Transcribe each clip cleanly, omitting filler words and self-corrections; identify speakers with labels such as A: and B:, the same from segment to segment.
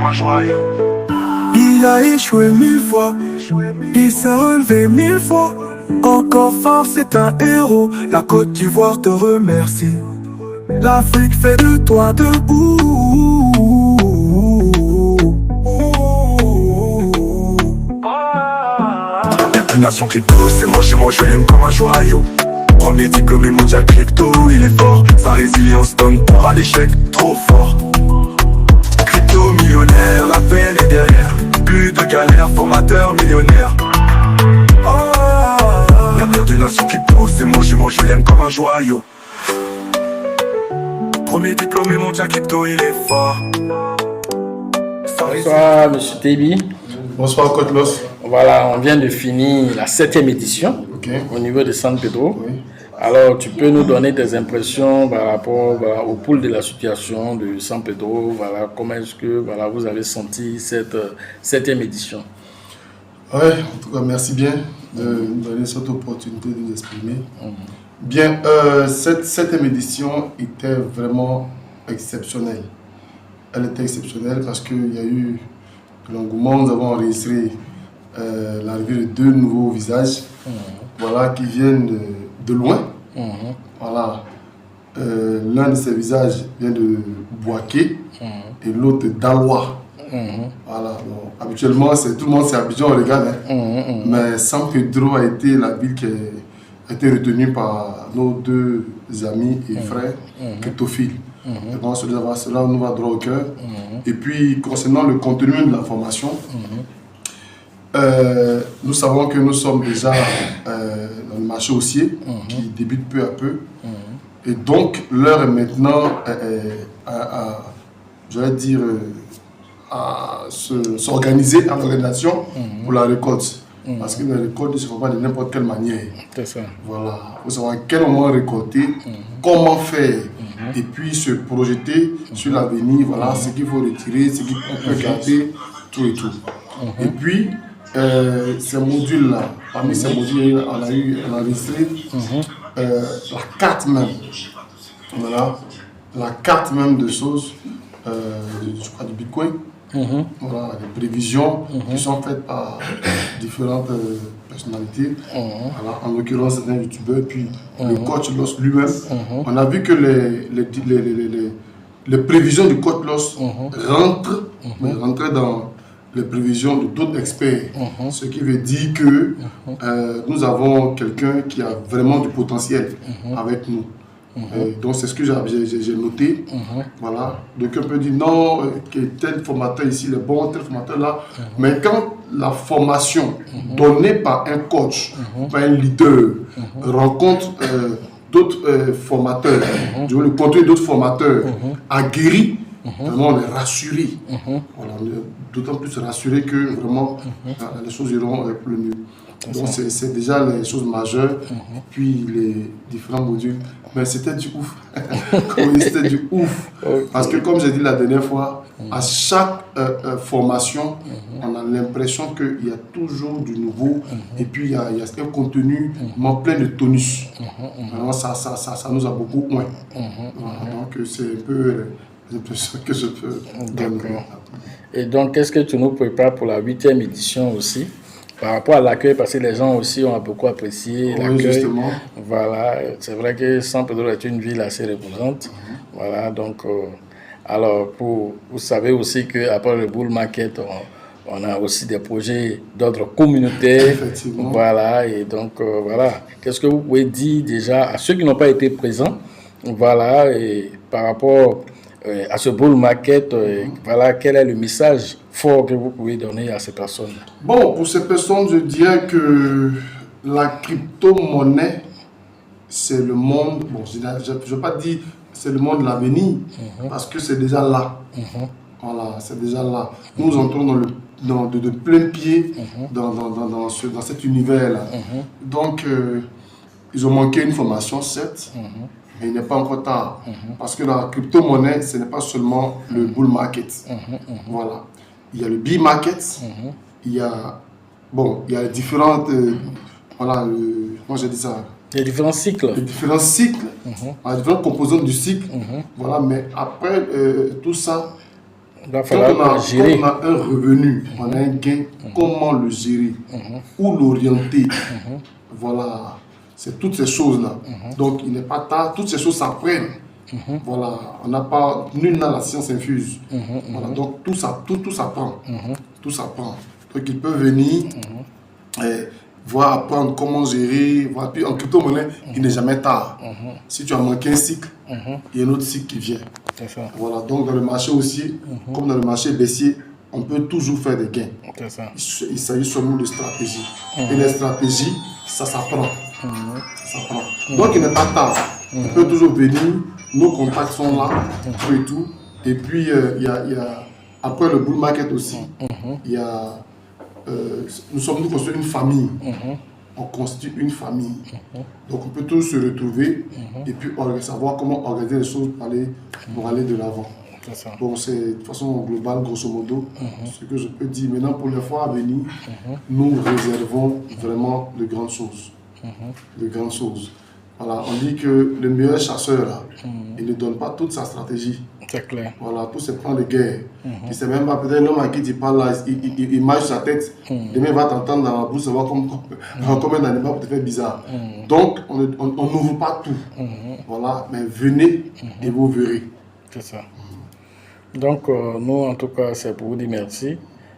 A: comme un joyau. Il a échoué 1000 fois, il s'est relevé 1000 fois. Encore fort, c'est un héros. La Côte d'Ivoire te remercie. L'Afrique fait de toi debout. Nation crypto, c'est moi chez moi, je l'aime comme un joyau. Premier diplômé mondial crypto, il est fort. Sa résilience donne peur à l'échec, trop fort. Crypto millionnaire, la peine est derrière. Plus de galères, formateur millionnaire. L'avenir de nation crypto, c'est moi chez moi, je l'aime comme un joyau. Premier diplômé mondial crypto, il est fort.
B: Bonsoir Monsieur Tebi.
C: Bonsoir Cotlos.
B: Voilà, on vient de finir la 7e édition au niveau de San Pedro.
C: Oui.
B: Alors, tu peux nous donner tes impressions par rapport au pouls de la situation de San Pedro. Voilà, comment est-ce que vous avez senti cette 7e édition?
C: Oui, en tout cas, merci bien de nous donner cette opportunité de nous exprimer. Bien, cette 7e édition était vraiment exceptionnelle. Elle était exceptionnelle parce qu'il y a eu de l'engouement. Nous avons enregistré l'arrivée de 2 nouveaux visages voilà, qui viennent de loin. Voilà. L'un de ces visages vient de Bouaké et l'autre d'Aloua. Voilà. Bon, habituellement, tout le monde c'est Abidjan, on regarde. Mais San Pedro a été la ville qui a été retenue par nos 2 amis et frères cryptophiles. Et bon, cela nous va droit au cœur. Et puis, concernant le contenu de la formation, nous savons que nous sommes déjà dans le marché haussier qui débute peu à peu. Et donc, l'heure est maintenant à s'organiser en organisation pour la récolte. Parce que la récolte ne se fait pas de n'importe quelle manière.
B: C'est ça.
C: Voilà. Il faut savoir à quel moment récolter, comment faire, et puis se projeter sur l'avenir. Voilà, ce qu'il faut retirer, ce qu'on peut garder, tout et tout. Et puis, ces modules-là, parmi ces modules, on a enregistré la carte même. Voilà, la carte même de choses, je crois du Bitcoin. Voilà, les prévisions qui sont faites par différentes personnalités. Voilà, en l'occurrence, c'est un youtubeur, puis le coach Loss lui-même. On a vu que les prévisions du coach Loss rentraient dans les prévisions de d'autres experts. Ce qui veut dire que nous avons quelqu'un qui a vraiment du potentiel avec nous. Donc c'est ce que j'ai noté. Voilà. Donc on peut dire non, tel formateur ici il est bon, tel formateur là. Mais quand la formation donnée par un coach, par un leader, rencontre d'autres formateurs, le contenu d'autres formateurs aguerris, vraiment on est rassuré. Voilà, on est d'autant plus rassuré que vraiment les choses iront pour le mieux. Donc c'est déjà les choses majeures, puis les différents modules. Mais c'était du ouf. C'était du ouf. Parce que comme j'ai dit la dernière fois, à chaque formation, on a l'impression qu'il y a toujours du nouveau. Et puis il y a un contenu plein de tonus. Alors ça nous a beaucoup moins. Donc c'est un peu l'impression que je peux donner.
B: Et donc qu'est-ce que tu nous prépares pour la 8e édition aussi? Par rapport à l'accueil, parce que les gens aussi ont beaucoup apprécié l'accueil.
C: Justement.
B: Voilà, c'est vrai que San Pedro est une ville assez reposante. Voilà, donc, alors, vous savez aussi qu'après le bull market, on a aussi des projets d'ordre communautaire.
C: Effectivement.
B: Voilà, et donc, voilà. Qu'est-ce que vous pouvez dire déjà à ceux qui n'ont pas été présents? Voilà, et par rapport à ce bull market, voilà, quel est le message fort que vous pouvez donner à ces personnes?
C: Bon, pour ces personnes, je dirais que la crypto-monnaie, c'est le monde, bon, je ne veux pas dire c'est le monde de l'avenir, parce que c'est déjà là. Voilà, c'est déjà là. Nous entrons de plein pied dans cet univers-là. Donc, ils ont manqué une formation, certes, mais il n'est pas encore tard. Parce que la crypto-monnaie, ce n'est pas seulement le bull market. Voilà. Il y a le bee market, il y a différentes, voilà, comment j'ai dit ça?
B: Les différents cycles.
C: Les différents cycles, les différentes composantes du cycle. Voilà, mais après tout ça,
B: Il va
C: Quand
B: falloir gérer.
C: on a un revenu, on a un gain, comment le gérer, où l'orienter. Voilà, c'est toutes ces choses-là. Donc, il n'est pas tard, toutes ces choses s'apprennent. Voilà, on n'a pas, nul n'a la science infuse. Voilà, donc tout s'apprend. Tout s'apprend. Donc, il peut venir, voir, apprendre comment gérer. Voilà. Puis en crypto-monnaie, il n'est jamais tard. Si tu as manqué un cycle, il y a un autre cycle qui vient.
B: C'est ça.
C: Voilà, donc dans le marché aussi, comme dans le marché baissier, on peut toujours faire des gains.
B: C'est ça.
C: Il s'agit seulement de stratégie. Et les stratégies, ça s'apprend. Ça s'apprend. Donc il n'est pas tard. On peut toujours venir, nos contacts sont là, et tout. Et puis, il y a, après le bull market aussi, il y a, nous construisons une famille. On constitue une famille. Donc on peut tous se retrouver et puis savoir comment organiser les choses pour aller de l'avant. Bon, c'est de façon globale, grosso modo, ce que je peux dire. Maintenant, pour les fois à venir, nous réservons vraiment de grandes choses. De grandes choses. Voilà, on dit que le meilleur chasseur, là, il ne donne pas toute sa stratégie.
B: C'est clair.
C: Voilà, tout ce plan de guerre. Il ne sait même pas, peut-être l'homme à qui tu parles là, il marche sa tête. Demain, il va t'entendre dans la bouche, savoir comme un animal pour te faire bizarre. Donc, on n'ouvre pas tout. Voilà, mais venez et vous verrez.
B: C'est ça. Donc, nous, en tout cas, c'est pour vous dire merci.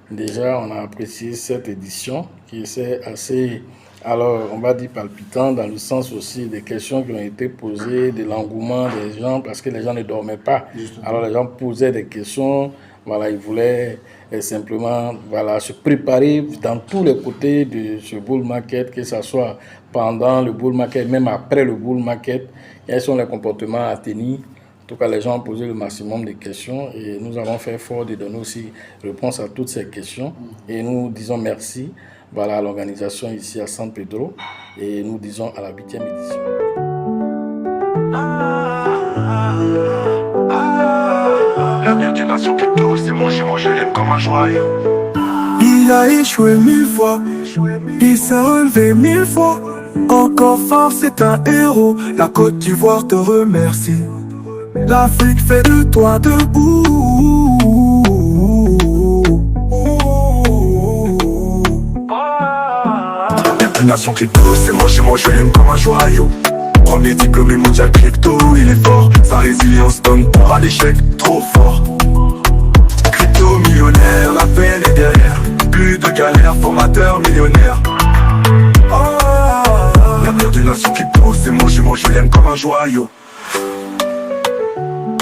B: Déjà, on a apprécié cette édition qui est assez, alors, on va dire palpitant, dans le sens aussi des questions qui ont été posées, de l'engouement des gens, parce que les gens ne dormaient pas.
C: Justement.
B: Alors, les gens posaient des questions, voilà, ils voulaient simplement, voilà, se préparer dans tous les côtés de ce bull market, que ce soit pendant le bull market, même après le bull market, quels sont les comportements à tenir. En tout cas, les gens ont posé le maximum de questions et nous avons fait effort de donner aussi réponse à toutes ces questions. Et nous disons merci, voilà, à l'organisation ici à San Pedro, et nous disons à la 8e édition.
A: L'avenir d'une nation crypto, c'est mon jumeau, je l'aime comme un joyau.
D: Il a échoué 1000 fois, il s'est relevé 1000 fois. Encore fort, c'est un héros. La Côte d'Ivoire te remercie. L'Afrique fait de toi debout.
A: L'avenir d'une nation crypto, c'est mon jumeau, je l'aime comme un joyau. Premier diplômé mondial crypto, il est fort. Sa résilience donne pas à l'échec, trop fort. Crypto millionnaire, la paix elle est derrière. Plus de galères, formateur millionnaire. L'avenir d'une nation crypto, c'est mon jumeau, je l'aime comme un joyau.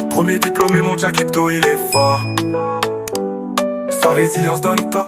A: Premier diplômé mondial crypto, il est fort. Sa résilience donne pas